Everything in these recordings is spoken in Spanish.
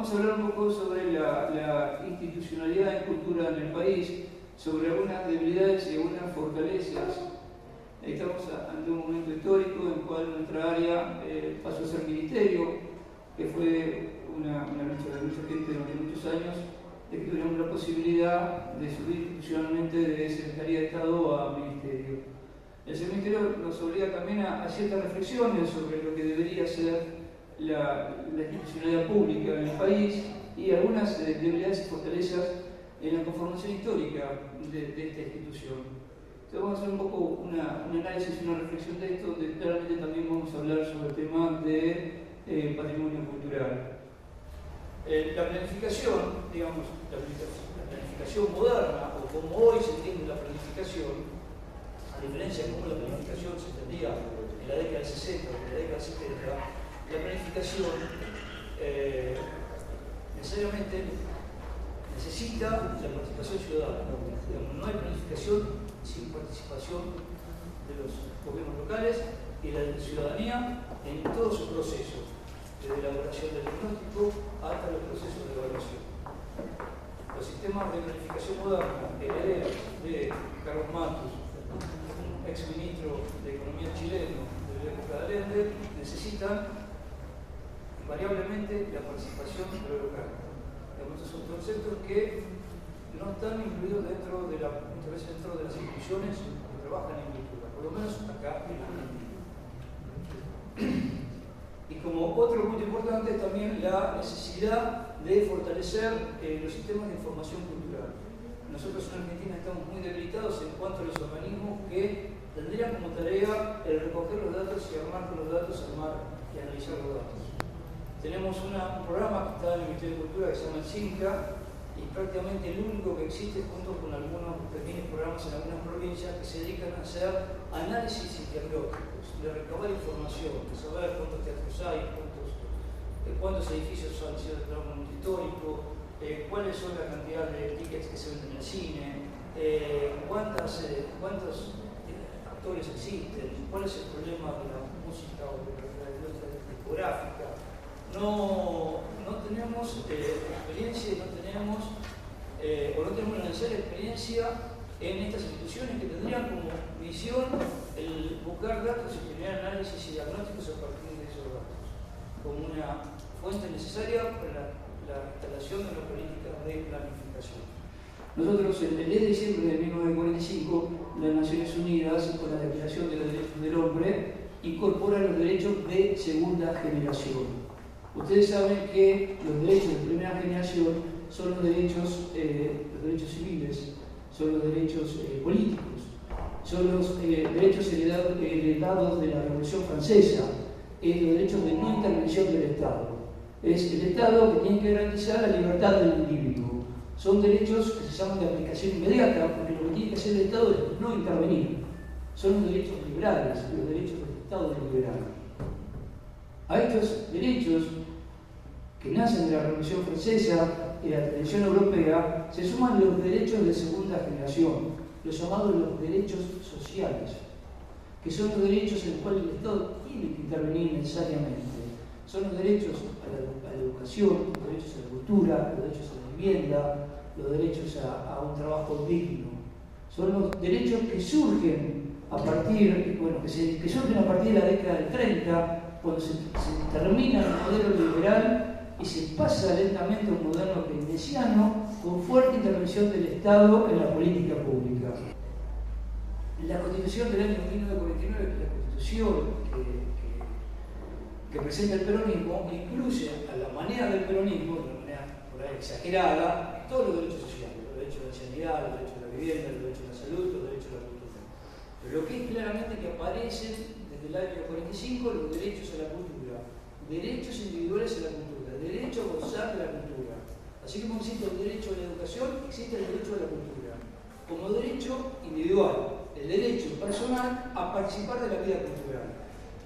vamos a hablar un poco sobre la institucionalidad en cultura en el país, sobre algunas debilidades y algunas fortalezas. Estamos ante un momento histórico en el cual nuestra área pasó a ser ministerio, que fue una lucha de mucha gente durante muchos años, de que tuviéramos la posibilidad de subir institucionalmente de Secretaría de Estado a Ministerio. El ministerio nos obliga también a ciertas reflexiones sobre lo que debería ser la institucionalidad pública en el país y algunas debilidades y fortalezas en la conformación histórica de esta institución. Entonces vamos a hacer un poco un análisis y una reflexión de esto, donde claramente también vamos a hablar sobre el tema de patrimonio cultural. La planificación, digamos, la planificación moderna, o como hoy se entiende la planificación, a diferencia de cómo la planificación se entendía en la década del 60 o en la década del 70, la planificación necesariamente necesita la participación ciudadana. No hay planificación sin participación de los gobiernos locales y la ciudadanía en todo su proceso, desde la elaboración del diagnóstico hasta los procesos de evaluación. Los sistemas de planificación moderna, herederos de Carlos Matus, ex ministro de Economía chileno de la época de Allende, necesitan invariablemente la participación de lo local. Estos son conceptos que no están incluidos dentro de las instituciones que trabajan en cultura, por lo menos acá en Argentina. Y como otro punto importante también la necesidad de fortalecer los sistemas de información cultural. Nosotros en Argentina estamos muy debilitados en cuanto a los organismos que tendrían como tarea el recoger los datos y armar con los datos, armar y analizar los datos. Tenemos un programa que está en el Ministerio de Cultura que se llama el CINCA, y prácticamente el único que existe, junto con algunos pequeños programas en algunas provincias, que se dedican a hacer análisis y diagnósticos, de recabar información, de saber cuántos teatros hay, cuántos edificios han sido declarados monumento histórico, cuáles son la cantidad de tickets que se venden en el cine, cuántos actores existen, cuál es el problema de la música o de la industria discográfica. No tenemos experiencia y no tenemos la necesaria experiencia en estas instituciones que tendrían como misión el buscar datos y generar análisis y diagnósticos a partir de esos datos, como una fuente necesaria para la instalación de las políticas de planificación. Nosotros, el 10 de diciembre de 1945, las Naciones Unidas, con la Declaración de los Derechos del Hombre, incorpora los derechos de segunda generación. Ustedes saben que los derechos de primera generación son los derechos civiles, son los derechos políticos, son los derechos heredados de la Revolución Francesa, los derechos de no intervención del Estado. Es el Estado que tiene que garantizar la libertad del individuo. Son derechos que se llaman de aplicación inmediata, porque lo que tiene que hacer el Estado es no intervenir. Son los derechos liberales, los derechos del Estado liberal. A estos derechos que nacen de la Revolución Francesa y la tradición europea, se suman los derechos de segunda generación, los llamados los derechos sociales, que son los derechos en los cuales el Estado tiene que intervenir necesariamente. Son los derechos a la educación, los derechos a la cultura, los derechos a la vivienda, los derechos a un trabajo digno. Son los derechos que surgen a partir, que surgen a partir de la década del 30, cuando se termina el modelo liberal y se pasa lentamente a un modelo keynesiano con fuerte intervención del Estado en la política pública. La Constitución del año 1949, que es la Constitución que presenta el peronismo, incluye a la manera del peronismo, de una manera por ahí exagerada, todos los derechos sociales, los derechos de la sanidad, los derechos de la vivienda, los derechos de la salud, los derechos de la cultura. Pero lo que es claramente que aparecen desde el año 45 los derechos a la cultura, derechos individuales a la cultura, derecho a gozar de la cultura. Así como existe el derecho a la educación, existe el derecho a la cultura. Como derecho individual, el derecho personal a participar de la vida cultural.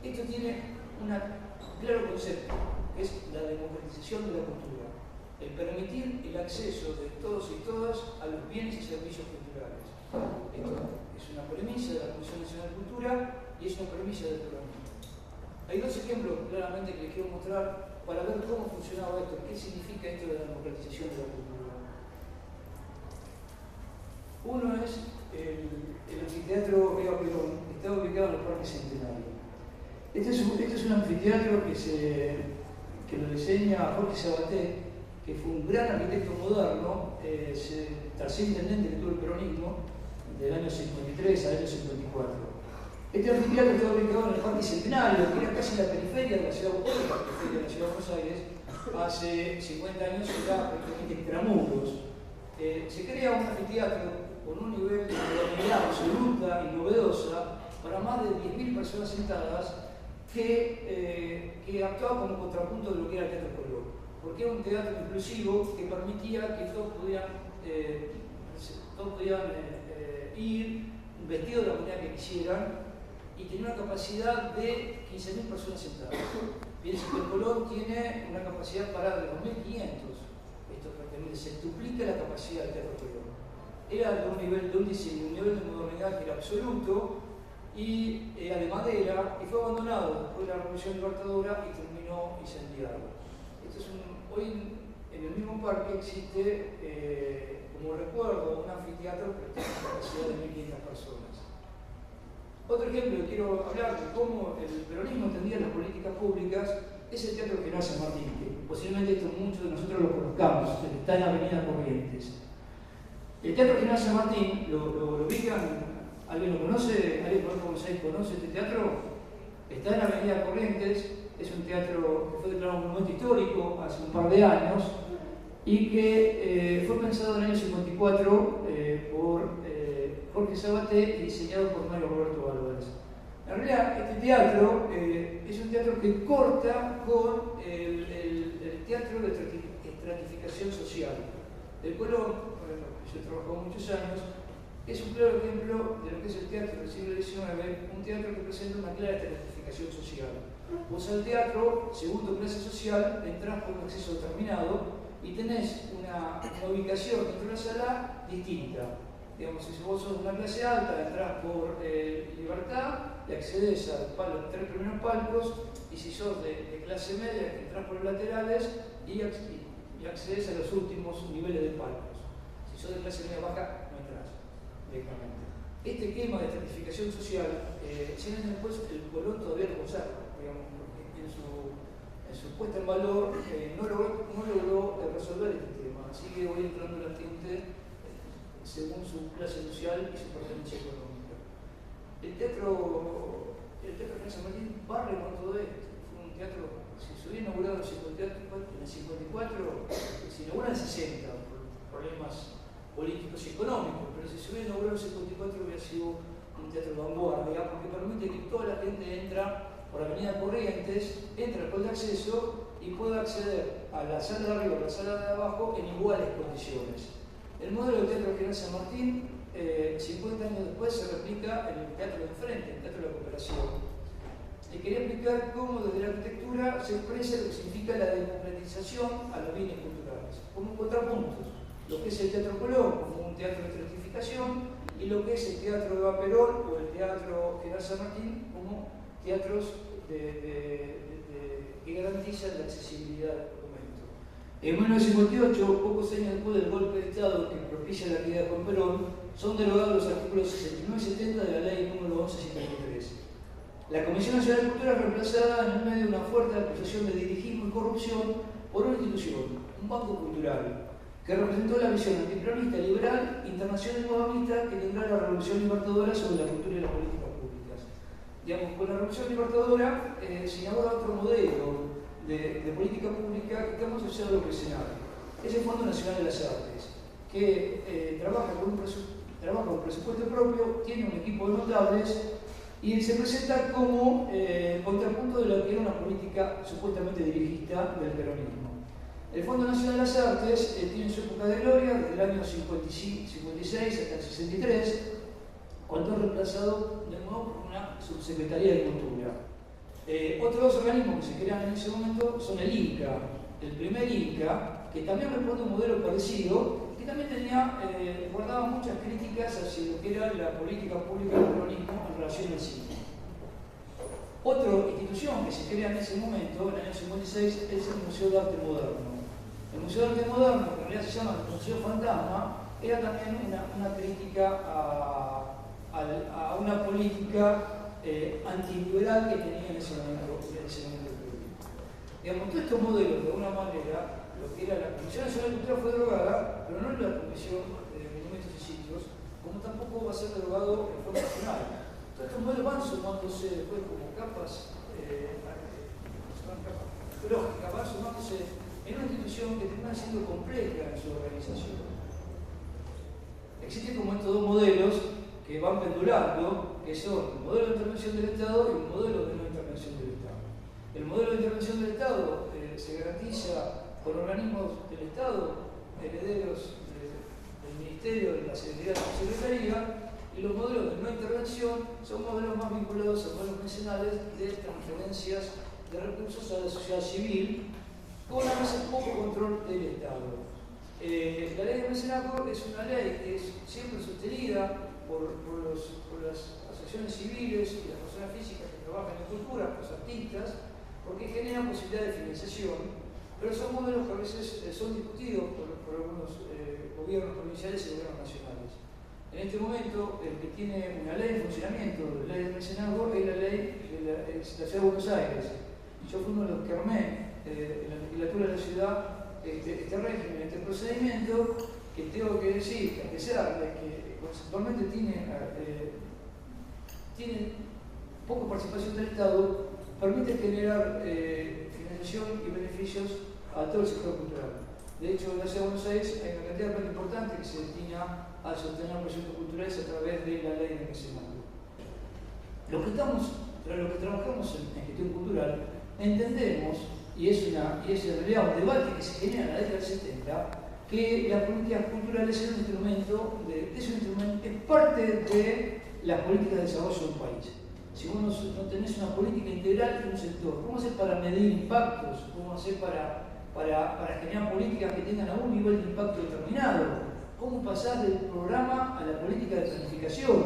Esto tiene un claro concepto, que es la democratización de la cultura. El permitir el acceso de todos y todas a los bienes y servicios culturales. Esto es una premisa de la Comisión Nacional de Cultura y es una premisa del peronismo. Hay dos ejemplos claramente que les quiero mostrar para ver cómo funcionaba esto, qué significa esto de la democratización de la cultura. Uno es el anfiteatro Eva Perón, que está ubicado en el Parque Centenario. Este es un anfiteatro que lo diseña Jorge Sabaté, que fue un gran arquitecto moderno, tercer intendente que tuvo el peronismo, del año 53 al año 54. Este anfiteatro está ubicado en el Parque Centenario, que era casi la periferia de la ciudad, de la ciudad de Buenos Aires. Hace 50 años era prácticamente extramuros. Se crea un anfiteatro con un nivel de modernidad absoluta y novedosa para más de 10.000 personas sentadas que actuaba como contrapunto de lo que era el Teatro Colón, porque era un teatro inclusivo que permitía que todos pudieran ir vestidos de la manera que quisieran y tenía una capacidad de 15.000 personas sentadas. Piensen que el Colón tiene una capacidad para de 2.500. Esto prácticamente se duplica la capacidad del Teatro Colón. Era de un nivel de modernidad que era absoluto y era de madera y fue abandonado después de la Revolución Libertadora y terminó incendiado. Hoy en el mismo parque existe, como recuerdo, un anfiteatro que tiene una capacidad de 1.500 personas. Otro ejemplo que quiero hablar de cómo el peronismo entendía las políticas públicas es el Teatro General San Martín, que posiblemente esto muchos de nosotros lo conozcamos, está en la Avenida Corrientes. El Teatro General San Martín, ¿lo ubican? ¿Alguien lo conoce? ¿Alguien por Buenos Aires conoce este teatro? Está en la Avenida Corrientes, es un teatro que fue declarado monumento histórico hace un par de años y que fue pensado en el año 54 por Jorge Sabaté y diseñado por Mario Roberto Álvarez. En realidad, este teatro es un teatro que corta con el teatro de estratificación social. El Colón, yo he trabajado muchos años, es un claro ejemplo de lo que es el teatro del siglo XIX, un teatro que presenta una clara estratificación social. Vos al teatro, según tu clase social, entrás por un acceso determinado y tenés una ubicación dentro de la sala distinta. Digamos, si vos sos de una clase alta, entrás por Libertad y accedes a los 3 primeros palcos, y si sos de clase media, entrás por los laterales y accedes a los últimos niveles de palcos. Si sos de clase media baja, no entras directamente. Este esquema de estratificación social, 100 años después, el Colón todavía lo conserva, digamos, porque en su puesta en valor no logró resolver este tema, así que voy entrando en la tinte según su clase social y su pertenencia económica. El teatro General San Martín barre con todo esto. Fue un teatro, si se hubiera inaugurado en el 54, se inaugura en el 60 por problemas políticos y económicos, pero si se hubiera inaugurado en el 54 hubiera sido un teatro de vanguardia, porque permite que toda la gente entra por la Avenida Corrientes, entra al hall de acceso y pueda acceder a la sala de arriba o a la sala de abajo en iguales condiciones. El modelo del Teatro General San Martín, 50 años después, se replica en el teatro de enfrente, el Teatro de la Cooperación. Y quería explicar cómo desde la arquitectura se expresa lo que significa la democratización a los bienes culturales, como contrapuntos. Lo que es el Teatro Colón como un teatro de estratificación y lo que es el Teatro Eva Perón o el Teatro General San Martín como teatros que garantizan la accesibilidad del documento. En 1958, pocos años después del golpe de Estado que propicia la caída de Juan Perón, son derogados los artículos 69 y 70 de la ley número 1173. La Comisión Nacional de Cultura es reemplazada en el medio de una fuerte acusación de dirigismo y corrupción por una institución, un banco cultural, que representó la visión antiperonista, liberal, internacional y modernista que tendrá la Revolución Libertadora sobre la cultura y las políticas públicas. Digamos, con la Revolución Libertadora se inaugura otro modelo de política pública que está más asociado a lo escenario. Es el Fondo Nacional de las Artes, que trabaja con un presupuesto propio, tiene un equipo de notables y se presenta como contrapunto de lo que era una política supuestamente dirigista del peronismo. El Fondo Nacional de las Artes tiene su época de gloria desde el año 56 hasta el 63, cuando es reemplazado de nuevo por una subsecretaría de Cultura. Otros dos organismos que se crean en ese momento son el INCA, el primer INCA, que también responde a un modelo parecido, que también guardaba muchas críticas hacia lo que era la política pública del peronismo en relación al cine. Otra institución que se crea en ese momento, en el año 56, es el Museo de Arte Moderno. El Museo de Arte Moderno, que en realidad se llama el Museo Fantasma, era también una crítica a una política antiliberal que tenía en ese momento el Perú. Digamos, todos estos modelos, de alguna manera, lo que era la Comisión Nacional de Cultura fue derogada, pero no es la Comisión de Monumentos y Sitios, como tampoco va a ser derogado el Fondo Nacional. Todos estos modelos van sumándose después como capas arqueológicas, van sumándose en una institución que termina siendo compleja en su organización. Existen como estos dos modelos que van pendulando, que son el modelo de intervención del Estado y el modelo de no intervención del Estado. El modelo de intervención del Estado se garantiza por organismos del Estado, herederos del Ministerio, de la Secretaría de la Secretaría, y los modelos de no intervención son modelos más vinculados a modelos nacionales de transferencias de recursos a la sociedad civil, con a veces poco control del Estado. La ley de mecenazgo es una ley que es siempre sostenida por las asociaciones civiles y las personas físicas que trabajan en cultura, los artistas, porque generan posibilidad de financiación, pero son modelos que a veces son discutidos por algunos gobiernos provinciales y gobiernos nacionales. En este momento, el que tiene una ley en funcionamiento, la ley de mecenazgo, es la ley de la Ciudad de Buenos Aires. Yo fui uno de los que armé en la legislatura de la ciudad este régimen, este procedimiento, que tengo que decir que a pesar de que conceptualmente tiene poca participación del Estado, permite generar financiación y beneficios a todo el sector cultural. De hecho, en la Ciudad de Buenos Aires hay una cantidad de plata importante que se destina a sostener proyectos culturales a través de la ley de mecenazgo. Los que trabajamos en gestión cultural entendemos, y es en realidad un debate que se genera en la década del 70, que las políticas culturales es parte de las políticas de desarrollo de un país. Si vos no tenés una política integral de un sector, ¿cómo hacer para medir impactos? ¿Cómo hacer para generar políticas que tengan algún nivel de impacto determinado? ¿Cómo pasar del programa a la política de planificación?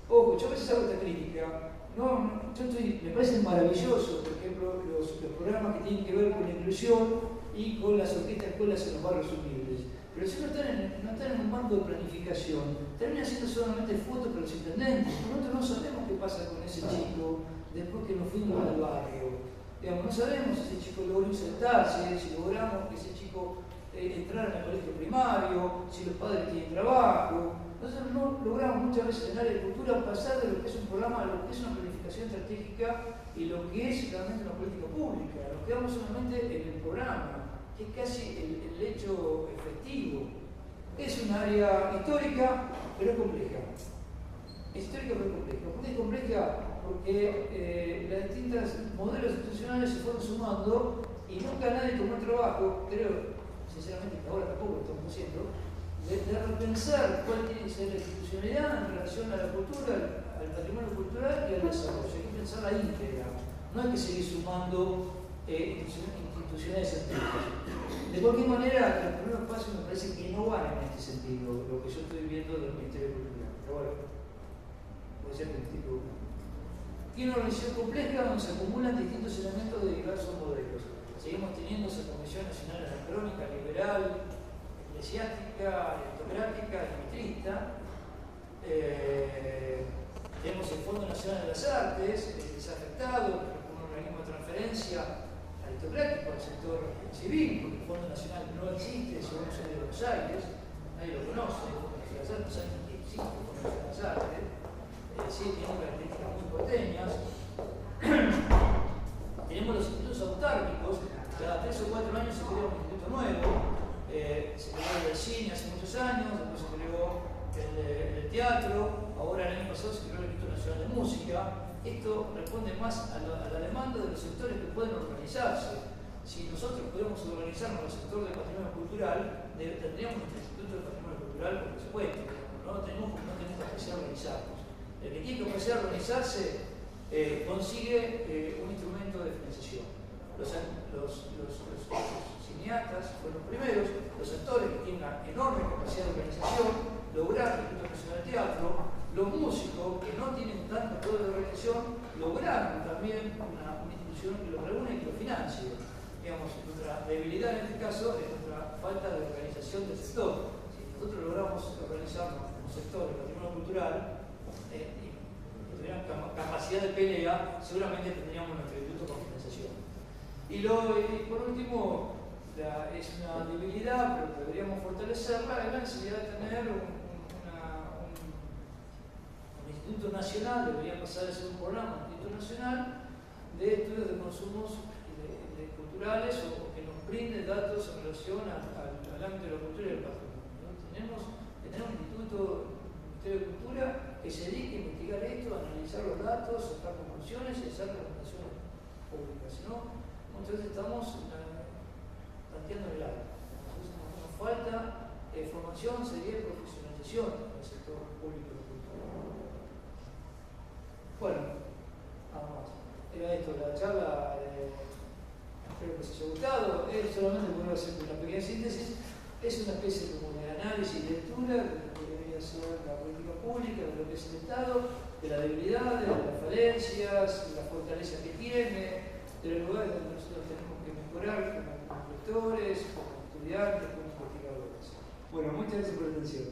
Ojo, yo a veces hago esta crítica. Me parece maravilloso, por ejemplo, los programas que tienen que ver con la inclusión y con las orquestas escuelas en los barrios humildes. Pero si no están en un mando de planificación, terminan siendo solamente fotos para los intendentes. Nosotros no sabemos qué pasa con ese chico después que nos fuimos al barrio. Digamos, no sabemos si ese chico logró insertarse, si logramos que ese chico entrara en el colegio primario, si los padres tienen trabajo. Nosotros no logramos muchas veces en el área de cultura pasar de lo que es un programa a lo que es una planificación estratégica y lo que es realmente una política pública. Nos quedamos solamente en el programa, que es casi el hecho efectivo. Es un área histórica, pero es compleja. Es histórica, pero compleja. ¿Por qué es compleja? Porque los distintos modelos institucionales se fueron sumando y nunca nadie tomó el trabajo, creo, sinceramente, que ahora tampoco lo estamos haciendo, de repensar cuál tiene que ser la institucionalidad en relación a la cultura, al patrimonio cultural y al desarrollo. Hay que pensar la íntegra. No hay que seguir sumando instituciones científicas. De cualquier manera, los primeros pasos me parece que no van en este sentido, lo que yo estoy viendo del Ministerio de Cultura. Pero bueno, puede ser que explico. Tiene una organización compleja donde se acumulan distintos elementos de diversos modelos. Seguimos teniendo esa Comisión Nacional Anacrónica, liberal, eclesiástica, aristocrática y mitrista. Tenemos el Fondo Nacional de las Artes, desafectado, pero con un organismo de transferencia aristocrático al sector civil, porque el Fondo Nacional no existe, según el de Buenos Aires, nadie lo conoce, el Fondo Nacional de las Artes, saben que existe el Fondo Nacional de las Artes, sí, tiene características muy porteñas. Tenemos los institutos autárquicos, cada 3 o 4 años se crea un instituto nuevo, se creó el del cine hace muchos años, después se creó el del teatro, ahora el año pasado se creó el Instituto Nacional de Música. Esto responde más a la demanda de los sectores que pueden organizarse. Si nosotros podemos organizarnos en el sector del patrimonio cultural, tendríamos nuestro Instituto del Patrimonio Cultural, por supuesto, no tenemos que empezar a organizarnos. El que tiene que empezar a organizarse consigue un instrumento de financiación. Los cineastas fueron los primeros, los actores que tienen una enorme capacidad de organización, lograron el Instituto Nacional de Teatro, Los músicos que no tienen tanto poder de organización lograron también una institución que los reúne y que los financie. Digamos, nuestra debilidad en este caso es nuestra falta de organización del sector. Si nosotros logramos organizarnos como sector del patrimonio cultural y tuviéramos capacidad de pelea, seguramente tendríamos nuestro instituto con financiación. Y por último, es una debilidad, pero deberíamos fortalecerla, es la necesidad de tener un Instituto Nacional, debería pasar a ser un programa, un Instituto Nacional de estudios de consumos culturales o que nos brinde datos en relación al ámbito de la cultura y del patrimonio, ¿no? Tenemos un instituto, un Ministerio de Cultura, que se dedique a investigar esto, a analizar los datos, a sacar conclusiones y a hacer recomendaciones públicas. Si no, muchas veces estamos tanteando el aire. Entonces nos falta formación, sería profesionalización del sector público de la cultura. Bueno, nada más. Era esto, la charla, espero que os haya gustado. Solamente voy a hacer una pequeña síntesis. Es una especie como de análisis y lectura de lo que debería ser la política pública, de lo que es el Estado, de la debilidad, de las falencias, de la fortaleza que tiene, de los lugares donde nosotros tenemos que mejorar como lectores, como estudiantes, como investigadores. Bueno, muchas gracias por la atención.